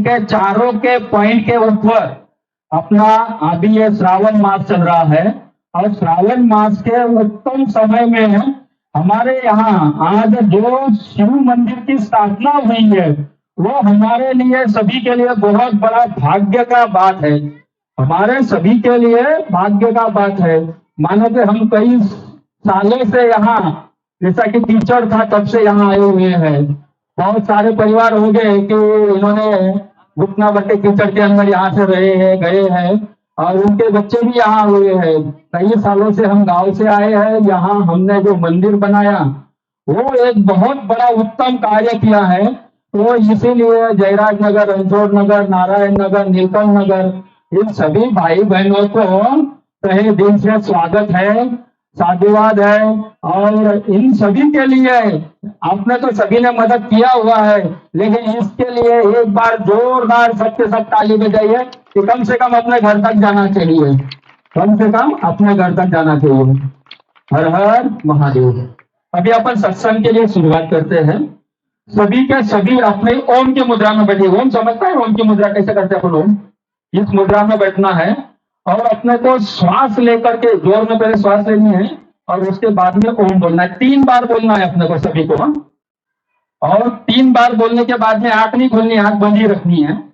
के चारों के पॉइंट के ऊपर अपना अभी ये श्रावण मास चल रहा है और श्रावण मास के उत्तम समय में हमारे यहाँ आज जो शिव मंदिर की स्थापना हुई है वो हमारे लिए सभी के लिए बहुत बड़ा भाग्य का बात है। हमारे सभी के लिए भाग्य का बात है। मानो कि हम कई सालों से यहाँ, जैसा कि टीचर था तब से यहाँ आए हुए हैं। बहुत सारे परिवार हो गए कि इन्होंने घुटना भर के कीचड़ के अंदर यहाँ से रहे हैं, गए हैं और उनके बच्चे भी यहाँ हुए हैं। कई सालों से हम गांव से आए हैं। यहाँ हमने जो मंदिर बनाया वो एक बहुत बड़ा उत्तम कार्य किया है। तो इसीलिए जयराज नगर, रणछोड़ नगर, नारायण नगर, नीलकंठ नगर इन सभी भाई बहनों को तहे दिल से स्वागत है, साधुवाद है। और इन सभी के लिए आपने तो सभी ने मदद किया हुआ है, लेकिन इसके लिए एक बार जोरदार सबके सब ताली बजाइए कि कम से कम अपने घर तक जाना चाहिए, कम से कम अपने घर तक जाना चाहिए। हर हर महादेव। अभी अपन सत्संग के लिए शुरुआत करते हैं। सभी के सभी अपने ओम की मुद्रा में बैठे। ओम समझता है ओम की मुद्रा कैसे करते हैं अपन? ओम इस मुद्रा में बैठना है और अपने को श्वास लेकर के जोर में पहले श्वास लेनी है और उसके बाद में ओम बोलना है। 3 बार बोलना है अपने को सभी को। और 3 बार बोलने के बाद में आंख नहीं खोलनी, आंख बंद ही रखनी है।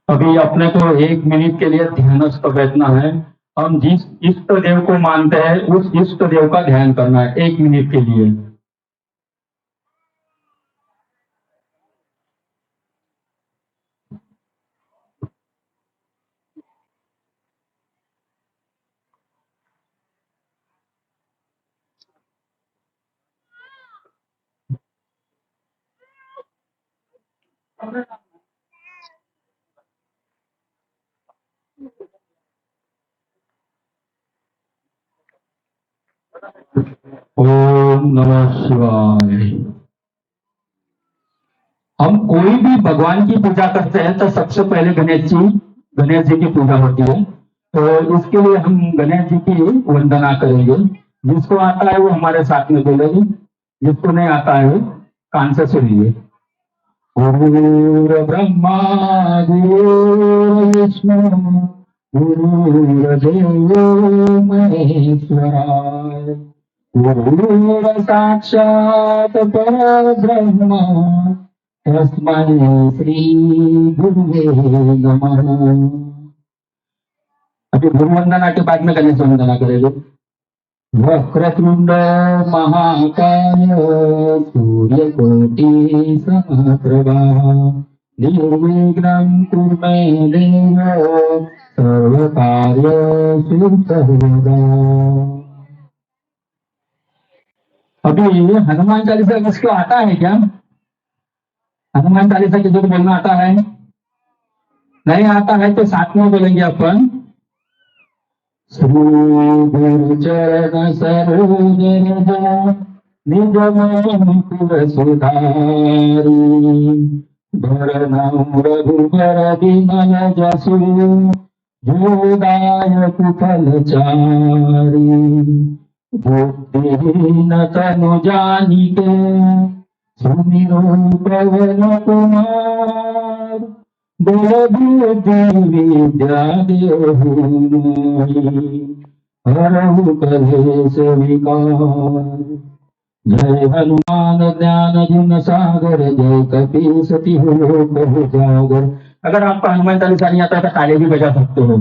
अभी अपने को 1 मिनट के लिए ध्यानस्थ बैठना है। हम जिस इष्ट देव को मानते हैं उस इष्ट देव का ध्यान करना है 1 मिनट के लिए। ओम नमः शिवाय। हम कोई भी भगवान की पूजा करते हैं तो सबसे पहले गणेश जी की पूजा होती है। तो इसके लिए हम गणेश जी की वंदना करेंगे। जिसको आता है वो हमारे साथ में बोलेगी, जिसको नहीं आता है वो कान से सुनिए। गुरु ब्रह्मा गुरु विष्णु गुरुर्देवो महेश्वराय गुरुर् साक्षात् परब्रह्म तस्मै श्री गुरुवे नमः। अभी गुरु वंदना के बाद में गणेश वंदना करेंगे। वक्रतुंड महाकाय सूर्यकोटि समप्रभा निर्विघ्नं कुरु मे देव सर्वकार्येषु सर्वदा। अभी हनुमान चालीसा किसको आता है क्या? हनुमान चालीसा किसी को बोलना आता है? नहीं आता है तो साथ में बोलेंगे अपन। श्री गुरु चरण सरोज निज मुकुर सुधारी भरनौ रघुबर विमल जसु जो दायक फलचारी बुद्धिहीन तनु जानिके सुमिरो पवन कुमार बल बुद्धि विद्या देहु हरहु कलेश विकार। जय हनुमान ज्ञान गुण सागर जय कपीस तिहु लोक उजागर। अगर आपको हनुमान चालीसा नहीं आता है तो ताली भी बजा सकते हो।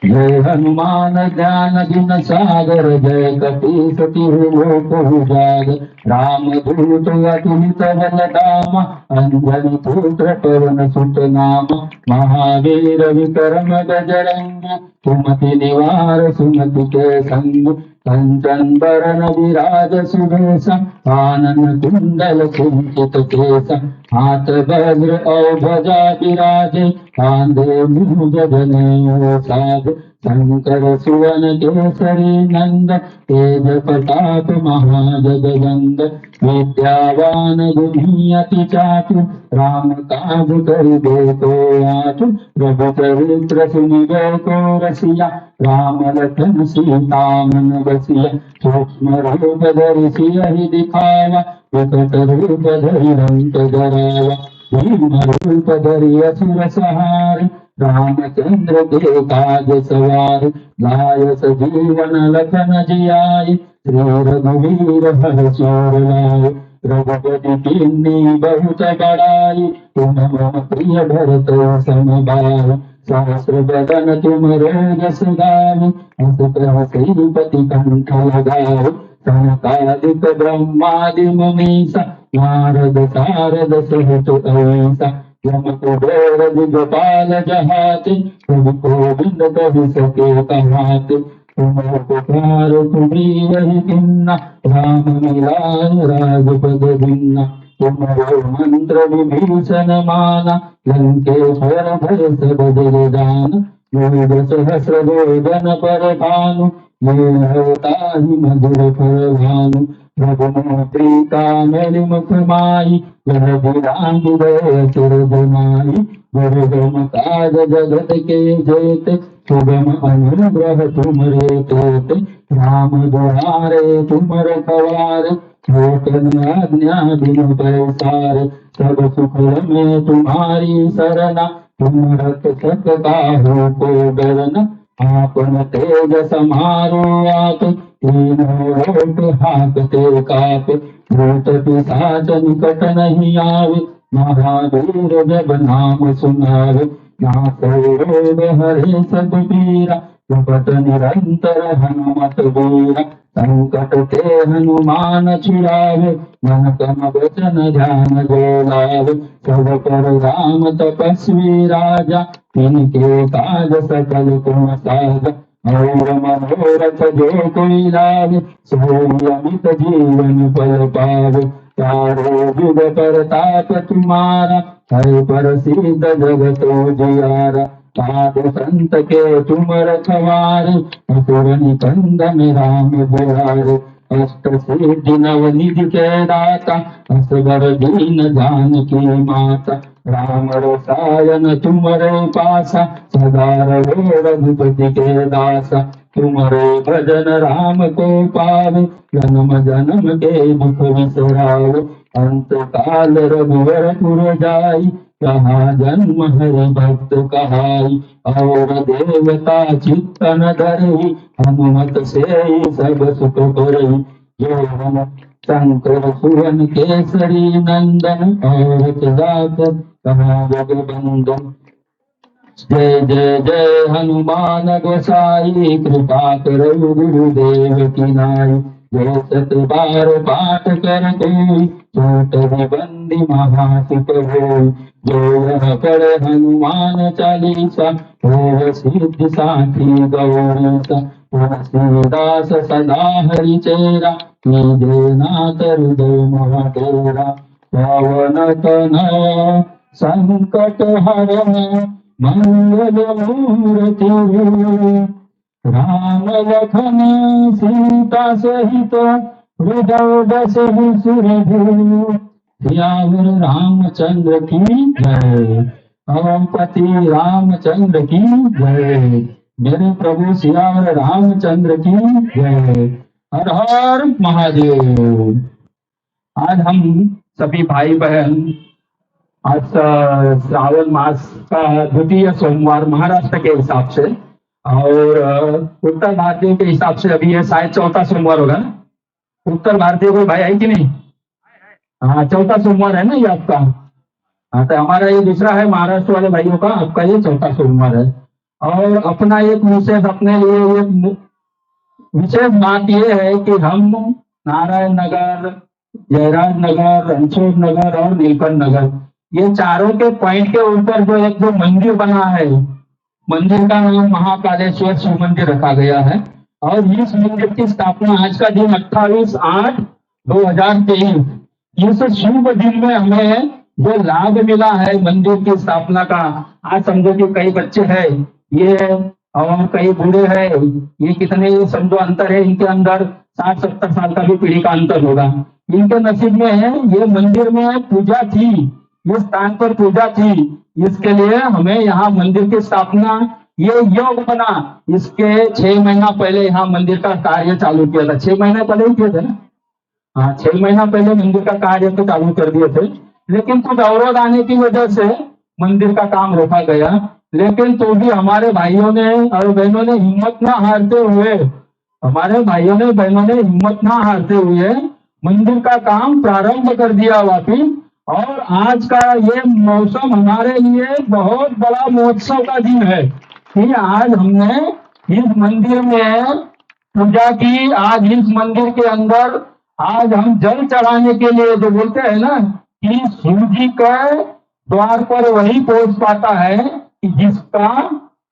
जय हनुमान ज्ञान गुण सागर, जय कपीस तिहु लोक उजागर। राम दूत अतुलित बल धाम, अंजनी पुत्र पवन सुत नाम। महावीर विक्रम बजरंगी, सुमति निवार सुमति के संग। कंचन बरन विराज सुबेसा, कानन कुंडल कुंचित केसा। हाथ वज्र और ध्वजा विराजे, कांधे मूज जनेऊ साज। शंकर सुवन केसरी नंद, तेज प्रताप महाजगवंद। विद्यावान गुणी अति चातु, राम काज करिबे को आतु। रघुचरित्र सुनिबे को रसिया, राम लखन सीता मन बसिया। सूक्ष्म रूप धरि सियहि दिखावा, विकट रूप धरि लंक जरावा। भीम रूप धरि असुर संहारे, रामचंद्र के काज सवार। लाय सजीवन लखन जियाय, श्री रघुवीर हर्षि उर लाए। रघुपति कीन्ही बहुत बड़ाई, तुम मम प्रिय भरत सम भाई। सहस्र बदन तुम रोजस गावै, हस कहि श्रीपति कंठ लगावै। सनकादिक ब्रह्मादि मुनीसा, नारद सारद सहित अहिसा। यम कुबेर दिगपाल जहाते, प्रभु गोविंद कहि सके कहाते। तुम उपकार सुग्रीवहि किन्ना, राम मिलाय राजपद दीन्ना। तुम्हारो मंत्र विभीषण माना, लंकेश्वर भय सब जग जान। योग सहस्र योजन पर भानु, ताहि मधुर फल भानु। रघुमूर्ति कामिनी मुख माही, यह विरांगिरे चिर जमाई। दुर्गम काज जगत के जेते, सुगम अनुग्रह तुमरे तेते। राम दुआरे तुम रखवारे, होतन आज्ञा बिनु पैसारे। सब सुख में तुम्हारी सरना, तुम रक्षक काहू को डरना। आपन तेज समारो आप, तीनों लोक हांकते कापे। भूत पिशाच निकट नहीं आवे, महावीर जब नाम सुनावे। नासै रोग हरे सब पीरा, जपत निरंतर हनुमत वीरा। संकट ते हनुमान छुड़ावे, मन क्रम वचन ध्यान जो लावे। सब पर राम तपस्वी राजा, तिनके काज सकल तुम साजा। और मनोरथ जो कोई लावे, सोई अमित जीवन फल पावे। चारों जुग परताप तुम्हारा, है प्रसिद्ध जगत उजियारा। साधु संत के तुम रखवारे, असुर निकंदन राम दुलारे। अष्ट सिद्धि नव निधि के दाता, असबर दीन जानकी माता। राम रसायन तुमरे पासा, सदा रहे रघुपति के दासा। तुम्हारे भजन राम को पावे, जन्म जन्म के दुख बिसरावे। अंत काल रघुवर पुर जाई, कहाँ जन्म हरि भक्त कहाई। और देवता चित्तन धरई, हनुमत से सब सुख करई। जो हम शंकर सुवन केसरी नंदन, और जात कहाँ जगबंदन। जय जय जय हनुमान गोसाई, कृपा करो गुरुदेव की नाई। जय सत बार पाठ कर कोई, छोट बंदी महासिक होई। जो यह पढ़े हनुमान चालीसा, हो सिद्धि साखी गौरीसा। तुलसीदास सदा हरि चेरा, कीजे नाथ हृदय मोह तेरा। पवन तनय संकट हरण, मंगल मूर्ति राम लखन सीता सहित, हृदय बसहि सुरभूप। सियावर रामचंद्र की जय, पवन पति रामचंद्र की जय। मेरे प्रभु सियावर रामचंद्र की जय। हर हर महादेव। आज हम सभी भाई बहन, आज श्रावण मास का द्वितीय सोमवार महाराष्ट्र के हिसाब से, और उत्तर भारतीय के हिसाब से अभी ये शायद चौथा सोमवार होगा ना। उत्तर भारतीय कोई भाई है कि नहीं? हाँ, चौथा सोमवार है ना ये आपका। हाँ, तो हमारा ये दूसरा है महाराष्ट्र वाले भाइयों का, आपका ये चौथा सोमवार है। और अपना एक विशेष अपने लिए एक विशेष बात यह है कि हम नारायण नगर, जयराज नगर, रणछोड़ नगर और नीलकंठ नगर, ये चारों के पॉइंट के ऊपर जो एक जो मंदिर बना है, मंदिर का नाम महाकालेश्वर शिव मंदिर रखा गया है। और इस मंदिर की स्थापना आज का दिन 28/8/2023, इस शुभ दिन में हमें जो लाभ मिला है मंदिर की स्थापना का। आज समझो कि कई बच्चे हैं ये और कई बूढ़े हैं, ये कितने समझो अंतर है इनके अंदर, 60-70 साल का भी पीढ़ी का अंतर होगा। इनके नसीब में है ये मंदिर में पूजा थी, इस स्थान पर पूजा थी, इसके लिए हमें यहाँ मंदिर की स्थापना ये योग बना। इसके 6 महीना पहले यहाँ मंदिर का कार्य चालू किया था, 6 महीने पहले ही किए थे ना। हाँ, 6 महीना पहले मंदिर का कार्य तो चालू कर दिए थे, लेकिन कुछ अवरोध आने की वजह से मंदिर का काम रोका गया। लेकिन तो भी हमारे भाइयों ने और बहनों ने हिम्मत ना हारते हुए, हमारे भाइयों ने बहनों ने हिम्मत ना हारते हुए मंदिर का काम प्रारंभ कर दिया वापिस। और आज का ये मौसम हमारे लिए बहुत बड़ा महोत्सव का दिन है कि आज हमने इस मंदिर में पूजा की। आज इस मंदिर के अंदर आज हम जल चढ़ाने के लिए जो बोलते हैं ना कि शिव जी का द्वार पर वही पहुंच पाता है कि जिसका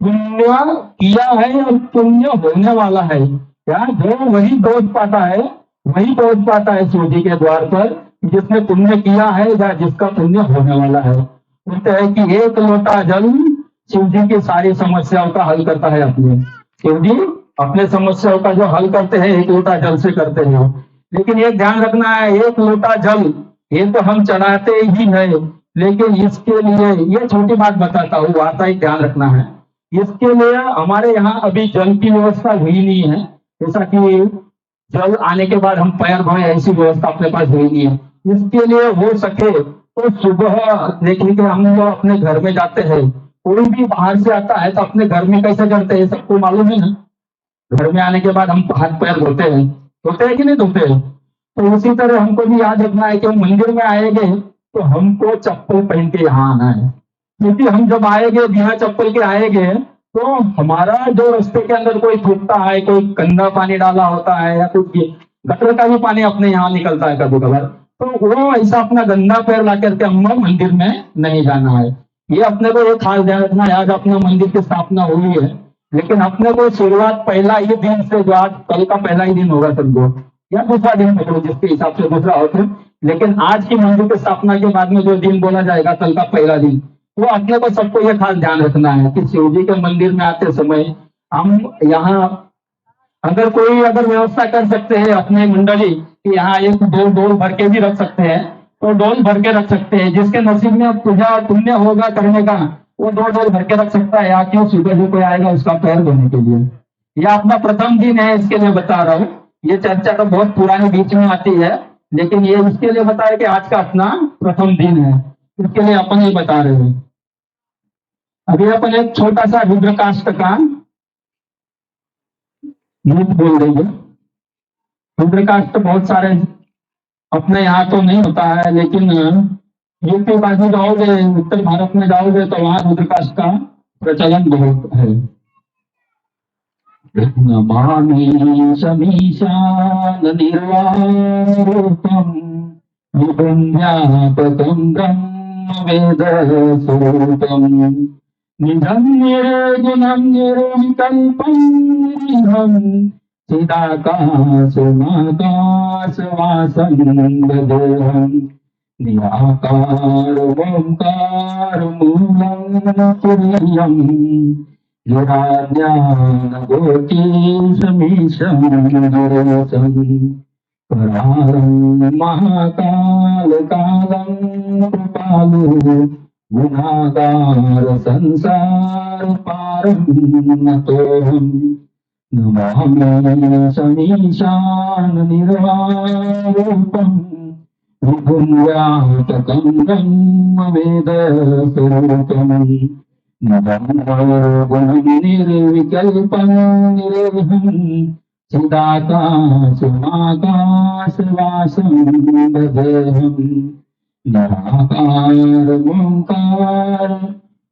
पुण्य किया है और पुण्य होने वाला है। क्या जो वही पहुंच पाता है, वही पहुंच पाता है शिव जी के द्वार पर जिसने पुण्य किया है या जिसका पुण्य होने वाला है। बोलते हैं कि एक लोटा जल शिव जी की सारी समस्याओं का हल करता है। अपने शिव जी अपने समस्याओं का जो हल करते हैं एक लोटा जल से करते हैं। लेकिन ये ध्यान रखना है, एक लोटा जल ये तो हम चढ़ाते ही है, लेकिन इसके लिए ये छोटी बात बताता हूँ, वार्ता ही ध्यान रखना है। इसके लिए हमारे यहाँ अभी जल की व्यवस्था हुई नहीं है, जैसा कि जल आने के बाद हम पैर धोए ऐसी व्यवस्था अपने पास हुई नहीं है। इसके लिए हो सके तो सुबह देखिए कि हम लोग अपने घर में जाते हैं, कोई भी बाहर से आता है तो अपने घर में कैसे करते हैं सबको मालूम है ना। घर में आने के बाद हम हाथ पैर धोते हैं कि नहीं धोते हैं। तो उसी तरह हमको भी याद रखना है कि हम मंदिर में आएंगे तो हमको चप्पल पहन के यहाँ आना है, क्योंकि हम जब आएंगे बिना चप्पल के आएंगे तो हमारा जो रास्ते के अंदर कोई थूकता है, कोई गंदा पानी डाला होता है या कुछ गटर का भी पानी अपने यहाँ निकलता है कभी कभार, तो वो ऐसा अपना गंदा पैर ला करके हम मंदिर में नहीं जाना है। ये अपने को एक खास ध्यान रखना है। आज अपना मंदिर की स्थापना हुई है, लेकिन अपने को शुरुआत पहला ही दिन से, जो आज कल का पहला ही दिन होगा समझो या दूसरा दिन पकड़ो जिसके हिसाब से दूसरा हो फिर, लेकिन आज की मंदिर की स्थापना के बाद में जो दिन बोला जाएगा कल का पहला दिन, वो अपने को सबको ये खास ध्यान रखना है कि शिव जी के मंदिर में आते समय हम यहाँ अगर व्यवस्था कर सकते हैं अपने मंडली कि यहाँ एक डोल भर के भी रख सकते हैं तो डोल भर के रख सकते हैं। जिसके नसीब में पूजा पुण्य होगा करने का वो 2 डोल भर के रख सकता है, या क्यों सुबह जो कोई आएगा उसका पैर धोने के लिए। यह अपना प्रथम दिन है, इसके लिए बता रहा हूँ। ये चर्चा तो बहुत पुरानी बीच में आती है, लेकिन ये इसके लिए बता रहे कि आज का अपना प्रथम दिन है, इसके लिए अपन ये बता रहे हैं। अभी अपन एक छोटा सा रुद्रकाष्ट का गीत बोल रही है। रुद्रकाष्ट बहुत सारे अपने यहाँ तो नहीं होता है, लेकिन यूपी बाजू जाओगे, उत्तर भारत में जाओगे तो वहां रुद्रकाष्ट का प्रचलन बहुत है। नमामि शमीशान निर्वारूपं विभुं व्यापकं ब्रह्म वेदस्वरूपं निधं निर्गुणं निर्विकल्पं निरीहं चिदाकाशमाकाशवासं वदेहं निराकार ओंकार मूलं तुरीयम् ज्ञानगोटीशमीशं गिरीशं करालं महाकालकालं कृपालु गुणागार संसार पारं नतोऽहं नमामि शमीशान निर्वारूपं विभुं व्यापकं ब्रह्म वेदस्वरूपम् गुणं निर्विकल्पं निरवहं चिदाकाशमाकाशवासं वदेहं निराकार ओंकार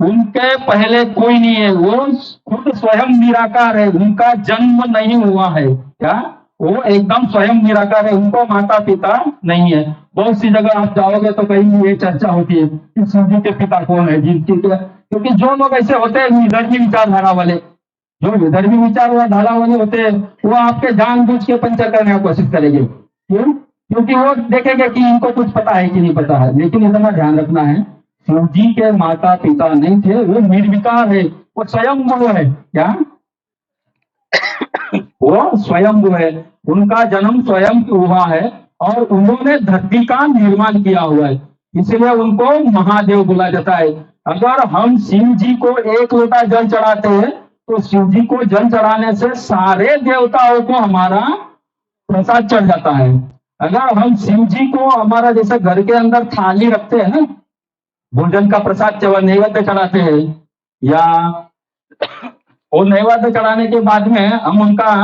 उनके पहले कोई नहीं है, वो खुद स्वयं निराकार है, उनका जन्म नहीं हुआ है। क्या? वो एकदम स्वयं निराकार है, उनको माता पिता नहीं है। बहुत सी जगह आप जाओगे तो कहीं ये चर्चा होती है कि शिव जी के पिता कौन है, जिनकी क्योंकि जो लोग ऐसे होते हैं विधर्मी विचारधारा वाले, जो विधर्मी विचारधारा वाले होते हैं, वो आपके जानबूझ के पंचर करने की कोशिश करेंगे। क्यों? क्योंकि वो देखेंगे कि इनको कुछ पता है कि नहीं पता है। लेकिन इतना ध्यान रखना है, शिव जी के माता पिता नहीं थे, वो निर्विकार है, वो स्वयं वो है। क्या? वो स्वयं वो है, उनका जन्म स्वयं हुआ है और उन्होंने धरती का निर्माण किया हुआ है, इसलिए उनको महादेव बोला जाता है। अगर हम शिव जी को एक लोटा जल चढ़ाते हैं तो शिव जी को जल चढ़ाने से सारे देवताओं को हमारा प्रसाद चढ़ जाता है। अगर हम शिव जी को हमारा जैसे घर के अंदर थाली रखते हैं ना, भोजन का प्रसाद नैवेद्य चढ़ाते हैं, या वो नैवेद्य चढ़ाने के बाद में हम उनका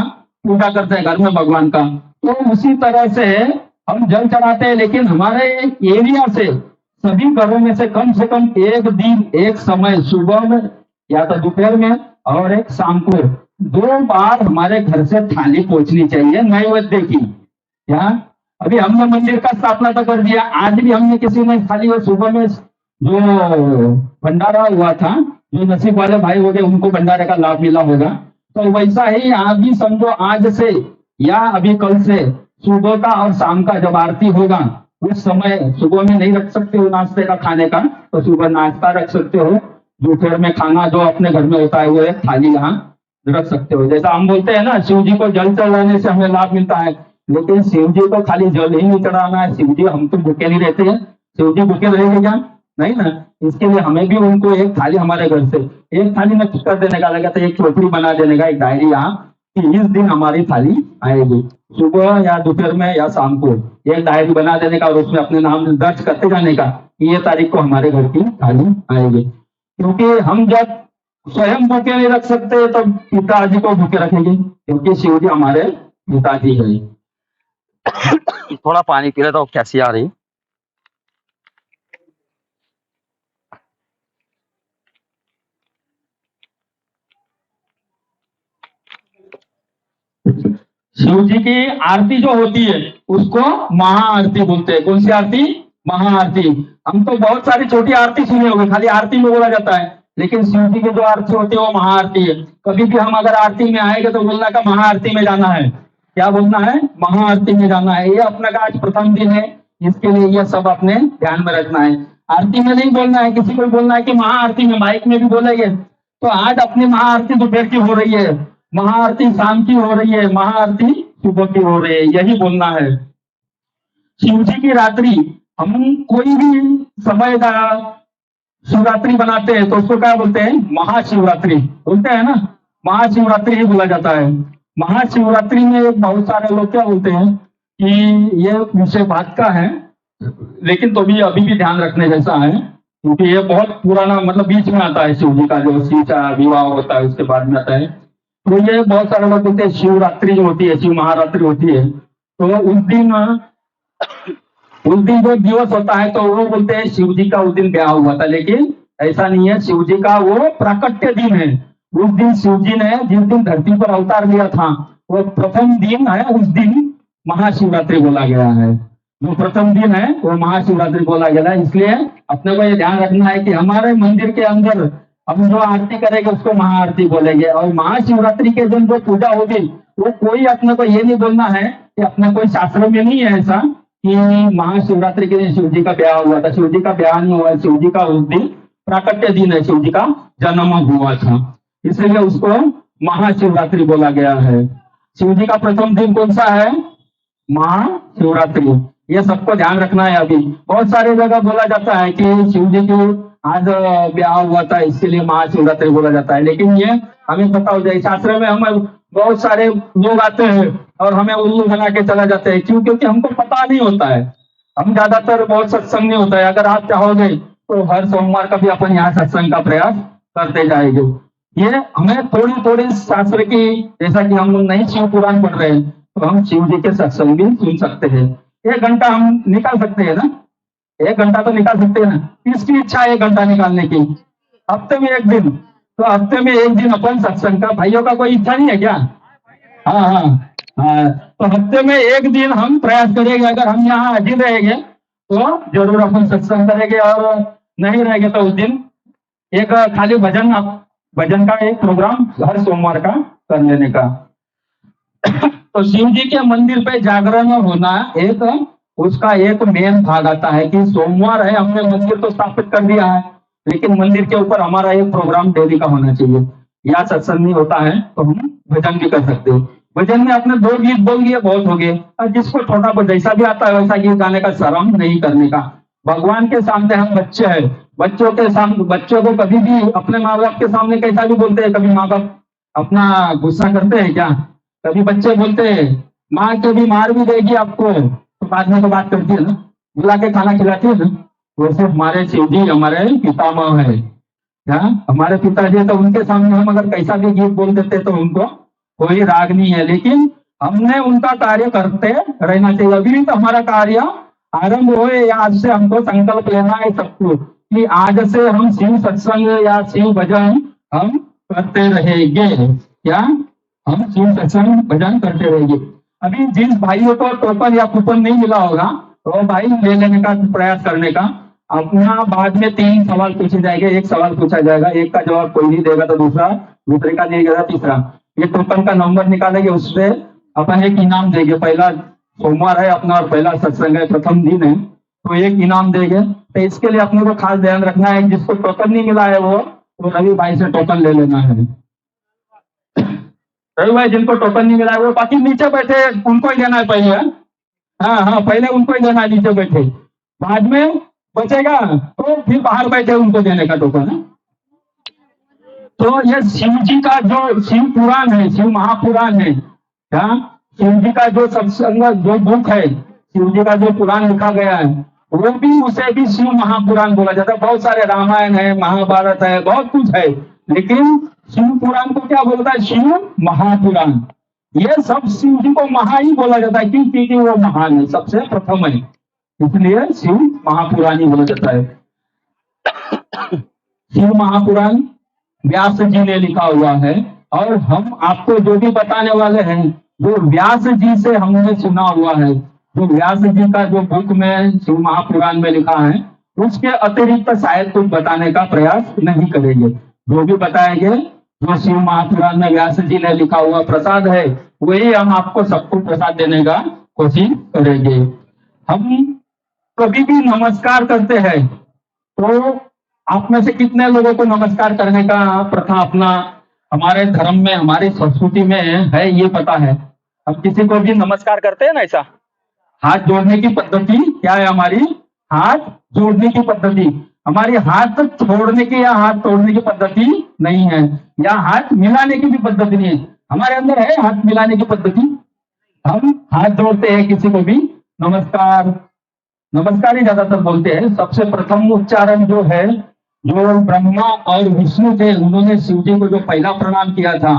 पूजा करते हैं घर में भगवान का, तो उसी तरह से हम जल चढ़ाते हैं। लेकिन हमारे एरिया से सभी घरों में से कम एक दिन एक समय सुबह में या तो दोपहर में और एक शाम को 2 बार हमारे घर से थाली पहुंचनी चाहिए नैवेद्य की। क्या? अभी हमने मंदिर का स्थापना तो कर दिया, आज भी हमने किसी ने खाली वो सुबह में जो भंडारा हुआ था, जो नसीब वाले भाई हो गए उनको भंडारे का लाभ मिला होगा, तो वैसा ही आप भी समझो आज से या अभी कल से सुबह का और शाम का जब आरती होगा उस समय सुबह में नहीं रख सकते हो नाश्ते का खाने का, तो सुबह नाश्ता रख सकते हो, दोपहर में खाना जो अपने घर में होता है वो एक थाली यहाँ रख सकते हो। जैसा हम बोलते हैं ना शिव जी को जल चढ़ाने से हमें लाभ मिलता है, लेकिन शिव जी को खाली जल ही नहीं चढ़ाना है। शिव जी हम तो भूखे नहीं रहते हैं, शिव जी भूखे रहेंगे क्या? नहीं ना। इसके लिए हमें भी उनको एक थाली हमारे घर से एक थाली में कर देने का लगा, तो एक चौपड़ी बना देने का, एक डायरी यहाँ कि इस दिन हमारी थाली आएगी, सुबह या दोपहर में या शाम को एक डायरी बना देने का और उसमें अपने नाम दर्ज करते जाने का कि ये तारीख को हमारे घर की थाली आएगी। क्योंकि हम जब स्वयं भूखे नहीं रख सकते तो पिताजी को भूखे रखेंगे, क्योंकि शिव जी हमारे पिताजी है। थोड़ा पानी पी लेता हूँ, कैसी आ रही। शिव जी की आरती जो होती है उसको महाआरती बोलते हैं। कौन सी आरती? महाआरती। हम तो बहुत सारी छोटी आरती सुने होंगे, खाली आरती में बोला जाता है, लेकिन शिव जी की जो आरती होती है वो महाआरती है। कभी भी हम अगर आरती में आएंगे तो बोलना का महाआरती में जाना है। क्या बोलना है? महाआरती में जाना है। ये अपने का आज प्रथम दिन है, इसके लिए ये सब अपने ध्यान में रखना है। आरती में नहीं बोलना है, किसी को बोलना है कि महाआरती में, माइक में भी बोलेंगे तो आज अपनी महाआरती दोपहर की हो रही है, महाआरती शाम की हो रही है, महाआरती सुबह की हो रही है, यही बोलना है। शिव जी की रात्रि हम कोई भी समय का शिवरात्रि बनाते हैं तो उसको क्या बोलते हैं? महाशिवरात्रि बोलते हैं ना, महाशिवरात्रि ही बोला जाता है। महाशिवरात्रि में बहुत सारे लोग क्या बोलते हैं कि ये विषय बात का है, लेकिन तो भी अभी भी ध्यान रखने जैसा है, क्योंकि ये बहुत पुराना मतलब बीच में आता है शिव जी का जो शिव का विवाह होता है उसके बाद में आता है। तो ये बहुत सारे लोग बोलते हैं शिवरात्रि जो होती है, शिव महारात्रि होती है, तो उस दिन जो दिवस होता है तो वो बोलते हैं शिव जी का उस दिन ब्याह हुआ था, लेकिन ऐसा नहीं है। शिव जी का वो प्राकट्य दिन है। उस दिन शिव जी ने जिस दिन धरती पर अवतार लिया था वो प्रथम दिन है, उस दिन महाशिवरात्रि बोला गया है। जो प्रथम दिन है वो महाशिवरात्रि बोला गया है। इसलिए अपने को ये ध्यान रखना है कि हमारे मंदिर के अंदर हम जो आरती करेंगे उसको महाआरती बोलेंगे, और महाशिवरात्रि के दिन जो पूजा होगी वो कोई अपने को ये नहीं बोलना है कि अपने कोई शास्त्रों में नहीं है ऐसा कि महाशिवरात्रि के दिन शिव जी का ब्याह हुआ था। शिव जी का ब्याह नहीं हुआ, शिव जी का उस दिन प्राकट्य दिन है, शिव जी का जन्म हुआ था, इसलिए उसको महाशिवरात्रि बोला गया है। शिव जी का प्रथम दिन कौन सा है? महाशिवरात्रि। ये सबको ध्यान रखना है। अभी बहुत सारी जगह बोला जाता है कि शिव जी की आज ब्याह हुआ था इसके महाशिवरात्रि बोला जाता है, लेकिन ये हमें पता हो जाए। शास्त्र में हमें बहुत सारे लोग आते हैं और हमें उल्लू बना के चला जाते हैं। क्यों? क्योंकि हमको पता नहीं होता है। हम ज्यादातर बहुत सत्संग नहीं होता है। अगर आप चाहोगे तो हर सोमवार का भी अपन यहाँ सत्संग का प्रयास करते जाएंगे। ये हमें थोड़ी थोड़ी शास्त्र की, जैसा कि हम नहीं शिव पुराण पढ़ रहे हैं तो हम शिव जी के सत्संग भी सुन सकते हैं। 1 घंटा हम निकाल सकते हैं ना, 1 घंटा तो निकाल सकते हैं ना। किसकी इच्छा है 1 घंटा निकालने की? हफ्ते में एक दिन, तो हफ्ते में एक दिन अपन सत्संग का, भाइयों का कोई इच्छा नहीं है क्या? हाँ हाँ हाँ, तो हफ्ते में एक दिन हम प्रयास करेंगे, अगर हम यहाँ हाजिर रहेंगे तो जरूर अपन सत्संग करेंगे, और नहीं रहेंगे तो उस दिन एक खाली भजन, भजन का एक प्रोग्राम हर सोमवार का कर लेने का। तो शिव जी के मंदिर पे जागरण होना एक, उसका एक मेन भाग आता है कि सोमवार है, हमने मंदिर तो स्थापित कर दिया है, लेकिन मंदिर के ऊपर हमारा एक प्रोग्राम डेली का होना चाहिए। या सत्संग नहीं होता है तो हम भजन भी कर सकते हैं। भजन में आपने 2 गीत बोल दिए, बहुत हो गए, और जिसको छोटा बहुत जैसा भी आता है वैसा गीत गाने का शर्म नहीं करने का। भगवान के सामने हम बच्चे हैं, बच्चों के सामने, बच्चों को कभी भी अपने माँ बाप के सामने कैसा भी बोलते हैं, कभी माँ बाप अपना गुस्सा करते हैं क्या? कभी बच्चे बोलते हैं माँ कभी मार भी देगी आपको तो बाद में तो बात करती है ना, बुला के खाना खिलाती है ना। वैसे हमारे शिव जी हमारे पितामह है, क्या हमारे पिताजी, तो उनके सामने हम अगर कैसा भी गीत बोल देते तो उनको कोई राग नहीं है, लेकिन हमने उनका कार्य करते रहना चाहिए। अभी तो हमारा कार्य आरंभ हुए, आज से हमको संकल्प लेना है सबको कि आज से हम शिव सत्संग या शिव भजन हम करते रहेंगे। क्या हम शिव सत्संग भजन करते रहेंगे। अभी जिन भाइयों को टोकन या कूपन नहीं मिला होगा तो भाई ले लेने का प्रयास करने का। अपना बाद में 3 सवाल पूछे जाएंगे, एक सवाल पूछा जाएगा, एक का जवाब कोई नहीं देगा तो दूसरा, दूसरे का नहीं देगा तीसरा। ये टोकन का नंबर निकालेंगे, उससे अपन एक इनाम देंगे। पहला सोमवार है अपना और पहला सत्संग है, प्रथम दिन है, तो एक इनाम देंगे। तो इसके लिए अपने को खास ध्यान रखना है, जिसको टोकन नहीं मिला है वो तो रवि भाई से टोकन ले लेना है। रवि भाई जिनको टोकन नहीं मिला है वो बाकी नीचे बैठे उनको ही देना है पहले। हाँ हाँ, पहले उनको ही देना है नीचे बैठे, बाद में बचेगा तो फिर बाहर बैठे उनको देने का टोकन है। तो ये शिव जी का जो शिव पुराण है, शिव महापुराण है, क्या शिव जी का जो सत्संग जो बुक है, शिव जी का जो पुराण लिखा गया है, वो भी उसे भी शिव महापुराण बोला जाता है। बहुत सारे रामायण है, महाभारत है, बहुत कुछ है, लेकिन शिव पुराण को क्या बोलता है? शिव महापुराण। ये सब शिव जी को महा ही बोला जाता है क्योंकि वो महान है, सबसे प्रथम है, इसलिए शिव महापुराण ही बोला जाता है। शिव महापुराण व्यास जी ने लिखा हुआ है, और हम आपको जो भी बताने वाले हैं जो व्यास जी से हमने सुना हुआ है, जो व्यास जी का जो बुक में शिव महापुराण में लिखा है, उसके अतिरिक्त शायद कुछ बताने का प्रयास नहीं करेंगे। जो भी बताएंगे, जो शिव महापुराण में व्यास जी ने लिखा हुआ प्रसाद है, वही हम आपको सबको प्रसाद देने का कोशिश करेंगे। हम कभी भी नमस्कार करते हैं तो आप में से कितने लोगों को नमस्कार करने का प्रथा अपना हमारे धर्म में, हमारी संस्कृति में है, ये पता है? हम किसी को भी नमस्कार करते हैं ना, ऐसा हाथ जोड़ने की पद्धति क्या है हमारी? हाथ जोड़ने की पद्धति हमारी, हाथ छोड़ने की या हाथ तोड़ने की पद्धति नहीं है, या हाथ मिलाने की भी पद्धति नहीं है। हमारे अंदर है हाथ मिलाने की पद्धति, हम हाथ जोड़ते हैं किसी को भी नमस्कार, नमस्कार ही ज्यादातर बोलते हैं। सबसे प्रथम उच्चारण जो है, जो ब्रह्मा और विष्णु थे, उन्होंने शिव जी को जो पहला प्रणाम किया था,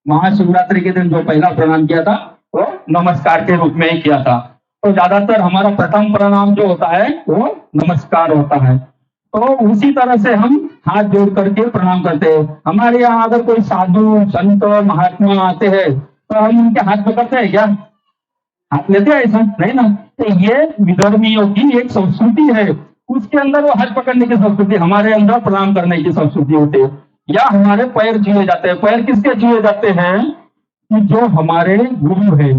महाशिवरात्रि के दिन जो पहला प्रणाम किया था वो नमस्कार के रूप में ही किया था। तो ज्यादातर हमारा प्रथम प्रणाम जो होता है वो नमस्कार होता है। तो उसी तरह से हम हाथ जोड़ करके प्रणाम करते हैं। हमारे यहाँ अगर कोई साधु संत महात्मा आते हैं तो हम उनके हाथ पकड़ते हैं क्या? हाथ लेते हैं? ऐसा नहीं ना। तो ये विदर्भियों की एक संस्कृति है, उसके अंदर वो हाथ पकड़ने की संस्कृति, हमारे अंदर प्रणाम करने की संस्कृति होती है। या हमारे पैर छुए जाते हैं। पैर किसके छुए जाते हैं? कि जो हमारे गुरु है,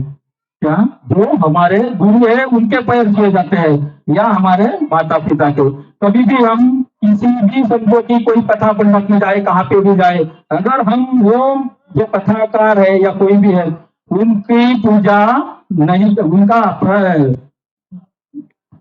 क्या जो हमारे गुरु है उनके पैर छुए जाते हैं, या हमारे माता पिता के। कभी भी हम किसी भी समझो की कोई कथा पढ़ने में जाए, कहाँ पे भी जाए, अगर हम वो जो कथाकार है या कोई भी है उनकी पूजा नहीं, उनका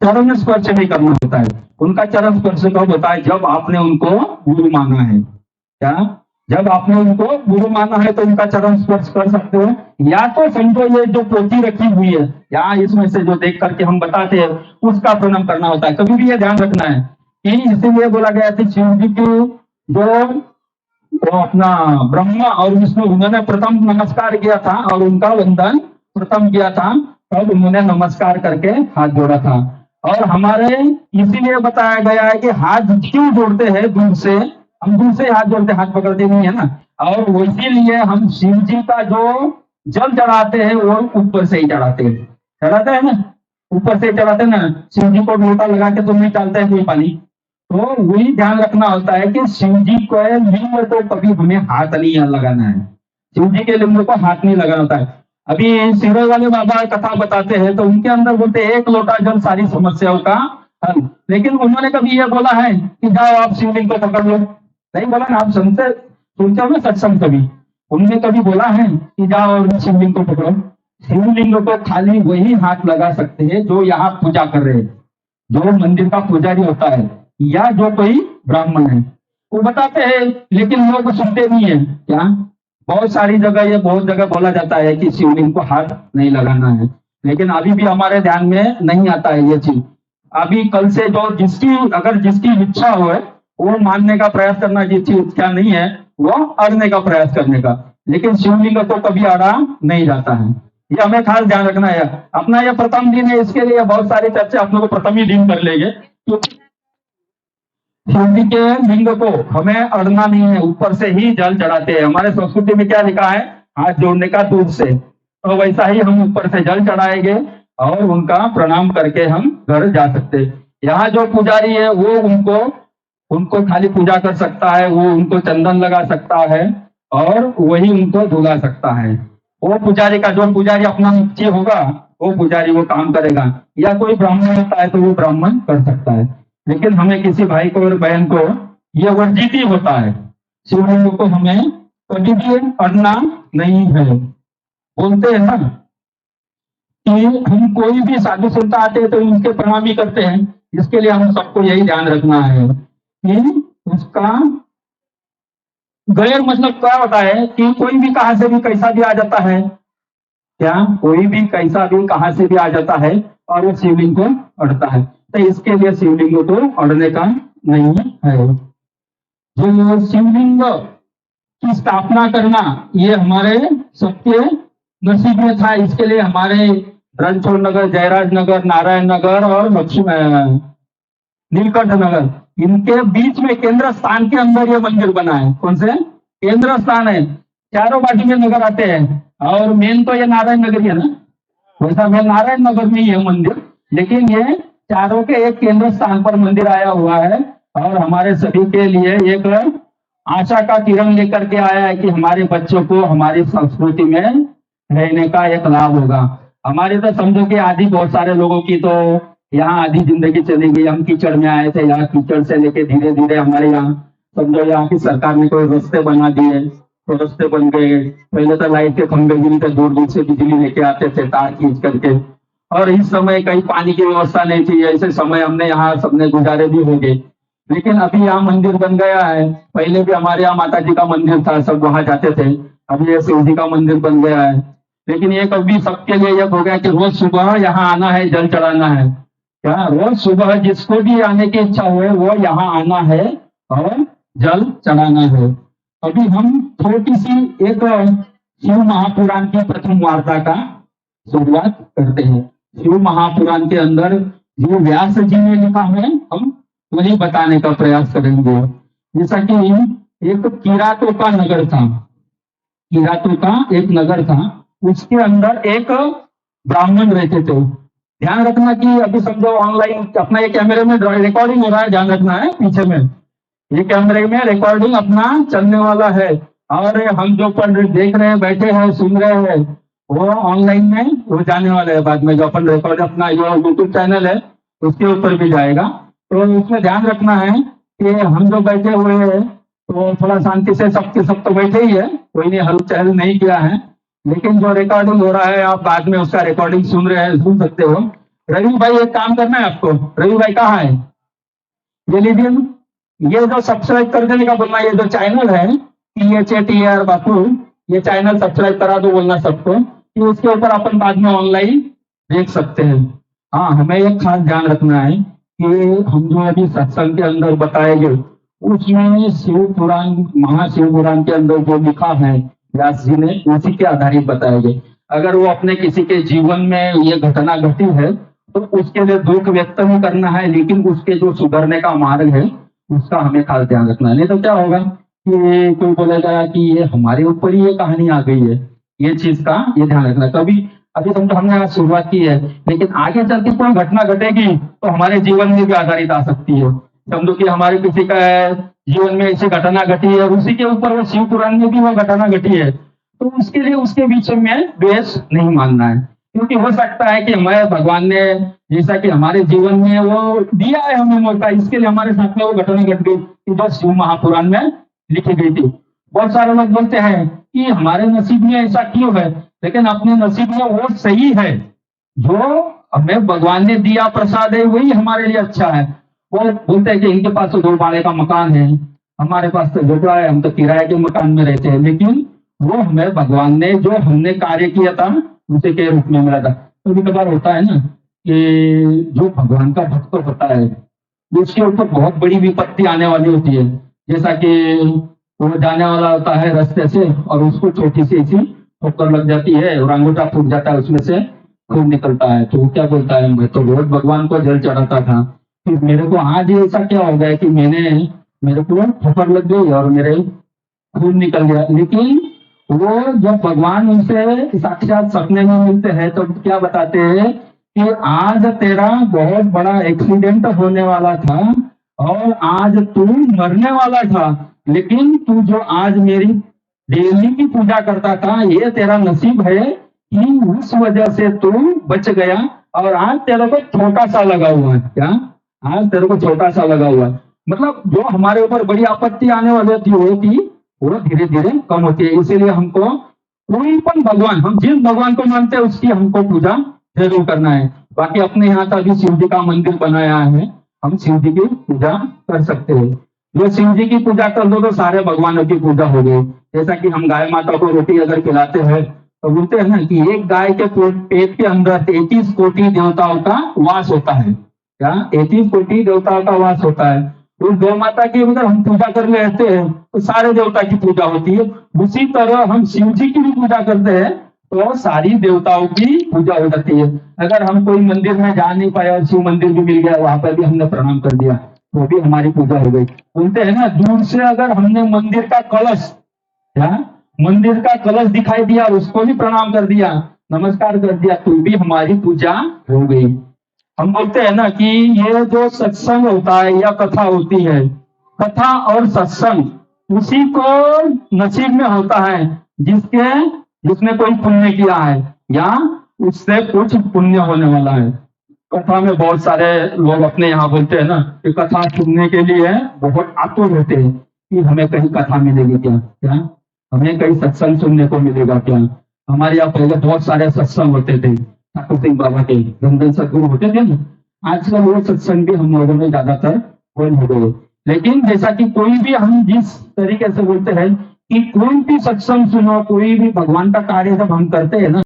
चरण स्पर्श नहीं करना होता है। उनका चरण स्पर्श कब होता है? जब आपने उनको गुरु माना है। क्या जब आपने उनको गुरु माना है तो उनका चरण स्पर्श कर सकते हो। या तो समझो ये जो पोथी रखी हुई है या इसमें से जो देख करके हम बताते हैं उसका प्रणाम करना होता है। कभी भी ये ध्यान रखना है कि इसीलिए बोला गया था शिव जी की जो तो अपना ब्रह्मा और विष्णु उन्होंने प्रथम नमस्कार किया था और उनका वंदन प्रथम किया था, तब उन्होंने नमस्कार करके हाथ जोड़ा था। और हमारे इसीलिए बताया गया है कि हाथ क्यों जोड़ते हैं दूर से, हम दूर से हाथ जोड़ते, हाथ पकड़ते नहीं है ना। और वैसे लिए हम शिव जी का जो जल चढ़ाते हैं वो ऊपर से ही चढ़ाते हैं, चढ़ाते हैं ना, ऊपर से चढ़ाते हैं ना। शिव जी को लोटा लगा के तो नहीं डालते हैं कोई पानी। तो वही ध्यान रखना होता है कि शिव जी को लिंग को कभी हमें हाथ नहीं लगाना है, शिव जी के लिंग को हाथ नहीं लगाना होता है। अभी सिरों वाले बाबा कथा बताते हैं तो उनके अंदर बोलते हैं, एक लोटा जल सारी समस्याओं का हल। लेकिन उन्होंने कभी ये बोला है कि जाओ आप शिवलिंग को पकड़ लो, नहीं बोला ना। आप सुनते हो ना सत्संग कभी, उन्होंने कभी बोला है कि जाओ और शिवलिंग को पकड़ो। शिवलिंग को खाली वही हाथ लगा सकते हैं जो यहाँ पूजा कर रहे हैं, जो मंदिर का पुजारी होता है या जो कोई ब्राह्मण है, वो बताते हैं। लेकिन लोग सुनते नहीं है क्या। बहुत सारी जगह ये बहुत जगह बोला जाता है कि शिवलिंग को हाथ नहीं लगाना है, लेकिन अभी भी हमारे ध्यान में नहीं आता है ये चीज। अभी कल से जो जिसकी इच्छा हो वो मानने का प्रयास करना, जिसकी इच्छा नहीं है वो अड़ने का प्रयास करने का। लेकिन शिवलिंग को कभी अड़ा नहीं जाता है, ये हमें खास ध्यान रखना है। अपना ये प्रथम दिन है, इसके लिए बहुत सारी चर्चा आप लोग को प्रथम ही दिन कर लेंगे। क्योंकि शिव जी के लिंग को हमें अड़ना नहीं है, ऊपर से ही जल चढ़ाते हैं। हमारे संस्कृति में क्या लिखा है, हाथ जोड़ने का दूर से। तो वैसा ही हम ऊपर से जल चढ़ाएंगे और उनका प्रणाम करके हम घर जा सकते हैं। यहाँ जो पुजारी है वो उनको उनको खाली पूजा कर सकता है, वो उनको चंदन लगा सकता है और वही उनको धुला सकता है। वो पुजारी का, जो पुजारी अपना मुख्य होगा वो पुजारी वो काम करेगा, या कोई ब्राह्मण होता है तो वो ब्राह्मण कर सकता है। लेकिन हमें किसी भाई को और बहन को ये वर्जित ही होता है, शिवलिंग को हमें कभी भी अड़ना नहीं है। बोलते हैं ना कि हम कोई भी साधु संत आते हैं तो उनके प्रणाम ही करते हैं। इसके लिए हम सबको यही ध्यान रखना है कि उसका गैर मतलब क्या होता है कि कोई भी कहां से भी कैसा भी आ जाता है, क्या कोई भी कैसा भी कहां से भी आ जाता है और वो शिवलिंग को अड़ता है। तो इसके लिए शिवलिंग को अड़ने का नहीं है। जो शिवलिंग की स्थापना करना ये हमारे सबके नसीब में था। इसके लिए हमारे रणछोड़ नगर, जयराज नगर, नारायण नगर और नीलकंठ नगर, इनके बीच में केंद्र स्थान के अंदर ये मंदिर बना है। कौन से केंद्र स्थान है, चारों बाजू में नगर आते हैं और मेन तो ये नारायण नगर ही है ना, वैसा मेन नारायण नगर में ही है मंदिर। लेकिन ये चारों के एक केंद्र स्थान पर मंदिर आया हुआ है और हमारे सभी के लिए एक आशा का किरण लेकर के आया है कि हमारे बच्चों को हमारी संस्कृति में रहने का एक लाभ होगा। हमारे तो समझो कि आधी बहुत सारे लोगों की तो यहाँ आधी जिंदगी चली गई। हम कीचड़ में आए थे, यहाँ कीचड़ से लेके धीरे धीरे हमारे यहाँ समझो यहाँ की सरकार ने कोई रास्ते बना दिए तो रास्ते बन गए। पहले तो लाइट के खंभे भी नहीं, दूर दूर से बिजली लेके आते थे तार खींच करके। और इस समय कहीं पानी की व्यवस्था नहीं थी, ऐसे समय हमने यहाँ सबने गुजारे भी हो गए। लेकिन अभी यहाँ मंदिर बन गया है। पहले भी हमारे यहाँ माता जी का मंदिर था, सब वहां जाते थे। अभी ये शिव जी का मंदिर बन गया है। लेकिन ये कभी सबके लिए यह हो गया कि रोज सुबह यहाँ आना है, जल चढ़ाना है। क्या रोज सुबह जिसको भी आने की इच्छा हुए वो यहाँ आना है और जल चढ़ाना है। अभी हम छोटी सी एक शिव महापुराण की प्रथम वार्ता का शुरुआत करते हैं। शिव महापुराण के अंदर जो व्यास जी ने लिखा है हम वही बताने का प्रयास करेंगे। जैसा कि एक किरातों का नगर था, किरातों का एक नगर था, उसके अंदर एक ब्राह्मण रहते थे। ध्यान रखना कि अभी समझो ऑनलाइन अपना ये कैमरे में रिकॉर्डिंग हो रहा है, ध्यान रखना है पीछे में ये कैमरे में रिकॉर्डिंग अपना चलने वाला है। और हम जो पढ़ देख रहे हैं, बैठे हैं, सुन रहे हैं, वो ऑनलाइन में वो जाने वाले है बाद में। जो अपन रिकॉर्ड अपना जो यूट्यूब चैनल है उसके ऊपर भी जाएगा। तो उसमें ध्यान रखना है कि हम जो बैठे हुए हैं तो थोड़ा शांति से, सबके सब तो बैठे ही है, कोई ने हल चहल नहीं किया है। लेकिन जो रिकॉर्डिंग हो रहा है आप बाद में उसका रिकॉर्डिंग सुन रहे हैं, सुन सकते हो। रवि भाई एक काम करना है आपको, रवि भाई कहाँ है ये लीजिए, ये जो सब्सक्राइब कर देने का बोलना, ये जो चैनल है PHATR बापू, ये चैनल सब्सक्राइब करा दो बोलना सबको कि उसके ऊपर अपन बाद में ऑनलाइन देख सकते हैं। हाँ, हमें एक खास ध्यान रखना है कि हम जो अभी सत्संग के अंदर बताएंगे उसमें शिव पुराण, महाशिव पुराण के अंदर जो लिखा है व्यास जी ने, उसी के आधारित बताएंगे। अगर वो अपने किसी के जीवन में ये घटना घटी है तो उसके लिए दुख व्यक्त नहीं करना है, लेकिन उसके जो सुधरने का मार्ग है उसका हमें खास ध्यान रखना है। नहीं तो क्या होगा कि कोई बोलेगा कि ये हमारे ऊपर ही ये कहानी आ गई है। ये चीज का ये ध्यान रखना। कभी अभी समझो हमने आज शुरुआत की है, लेकिन आगे चल के कोई घटना घटेगी तो हमारे जीवन में भी आधारित आ सकती है। समझो कि हमारे किसी का जीवन में ऐसी घटना घटी है और उसी के ऊपर वो शिव पुराण में भी वो घटना घटी है, तो उसके लिए उसके बीच में द्वेष नहीं मानना है। क्योंकि हो सकता है कि हमें भगवान ने जैसा कि हमारे जीवन में वो दिया है हमें मौका, इसके लिए हमारे साथ में वो घटना घट गई कि जो शिव महापुराण में लिखी गई थी। बहुत सारे लोग बोलते हैं कि हमारे नसीब में ऐसा क्यों है, लेकिन अपने नसीब में वो सही है। जो हमें भगवान ने दिया प्रसाद है वही हमारे लिए अच्छा है। वो बोलते हैं कि इनके पास तो 2 माले का मकान है, हमारे पास तो झोपड़ा है, हम तो किराए के मकान में रहते हैं, लेकिन वो हमें भगवान ने जो हमने कार्य किया था उसे के रूप में मिला था। कभी कभार होता है ना कि जो भगवान का भक्त होता है उसके ऊपर बहुत बड़ी विपत्ति आने वाली होती है। जैसा कि वो जाने वाला होता है रास्ते से और उसको छोटी सी ऐसी ठोकर लग जाती है और अंगूठा फूट जाता है, उसमें से खून निकलता है। तो वो क्या बोलता है, मैं तो रोज भगवान को जल चढ़ाता था, फिर मेरे को आज ऐसा क्या हो गया कि मेरे को ठोकर लग गई और मेरे खून निकल गया। लेकिन वो जब भगवान उनसे साक्षात सपने में मिलते हैं तो क्या बताते हैं कि आज तेरा बहुत बड़ा एक्सीडेंट होने वाला था और आज तू मरने वाला था, लेकिन तू जो आज मेरी डेली की पूजा करता था ये तेरा नसीब है कि उस वजह से तू बच गया और आज तेरे को छोटा सा लगा हुआ है। क्या आज तेरे को छोटा सा लगा हुआ है, मतलब जो हमारे ऊपर बड़ी आपत्ति आने वाली थी वो धीरे धीरे कम होती है। इसीलिए हमको कोई पण भगवान, हम जिस भगवान को मानते हैं उसकी हमको पूजा जरूर करना है। बाकी अपने यहाँ का भी शिव जी का मंदिर बनाया है, हम शिव जी की पूजा कर सकते हैं। जो शिव जी की पूजा कर दो तो सारे भगवानों की पूजा हो गई। जैसा कि हम गाय माता को रोटी अगर खिलाते हैं तो बोलते हैं ना कि एक गाय के पेट के अंदर 33 कोटि देवताओं का वास होता है। क्या 33 कोटि देवताओं का वास होता है। उस गौ माता की अगर हम पूजा कर लेते हैं तो सारे देवता की पूजा होती है। उसी तरह हम शिव जी की भी पूजा करते हैं तो सारी देवताओं की पूजा हो जाती है। अगर हम कोई मंदिर में जा नहीं पाए और शिव मंदिर भी मिल गया, वहां पर भी हमने प्रणाम कर दिया तो भी हमारी पूजा हो गई। बोलते हैं ना, दूर से अगर हमने मंदिर का कलश, क्या मंदिर का कलश दिखाई दिया और उसको भी प्रणाम कर दिया, नमस्कार कर दिया, तो भी हमारी पूजा हो गई। हम बोलते हैं ना कि ये जो सत्संग होता है या कथा होती है, कथा और सत्संग उसी को नसीब में होता है जिसने कोई पुण्य किया है या उससे कुछ पुण्य होने वाला है। कथा में बहुत सारे लोग अपने यहाँ बोलते हैं ना कि कथा सुनने के लिए बहुत आतुर रहते हैं कि हमें कहीं कथा मिलेगी क्या हमें कहीं सत्संग सुनने को मिलेगा क्या। हमारे यहाँ पहले बहुत सारे सत्संग होते थे, ठाकुर सिंह बाबा के धनधन सदगुरु होते थे ना। आजकल वो सत्संग भी हम लोगों में ज्यादातर बंद हो गए। लेकिन जैसा कि कोई भी हम जिस तरीके से बोलते हैं कि कोई भी सत्संग सुनो, कोई भी भगवान का कार्य जब हम करते हैं ना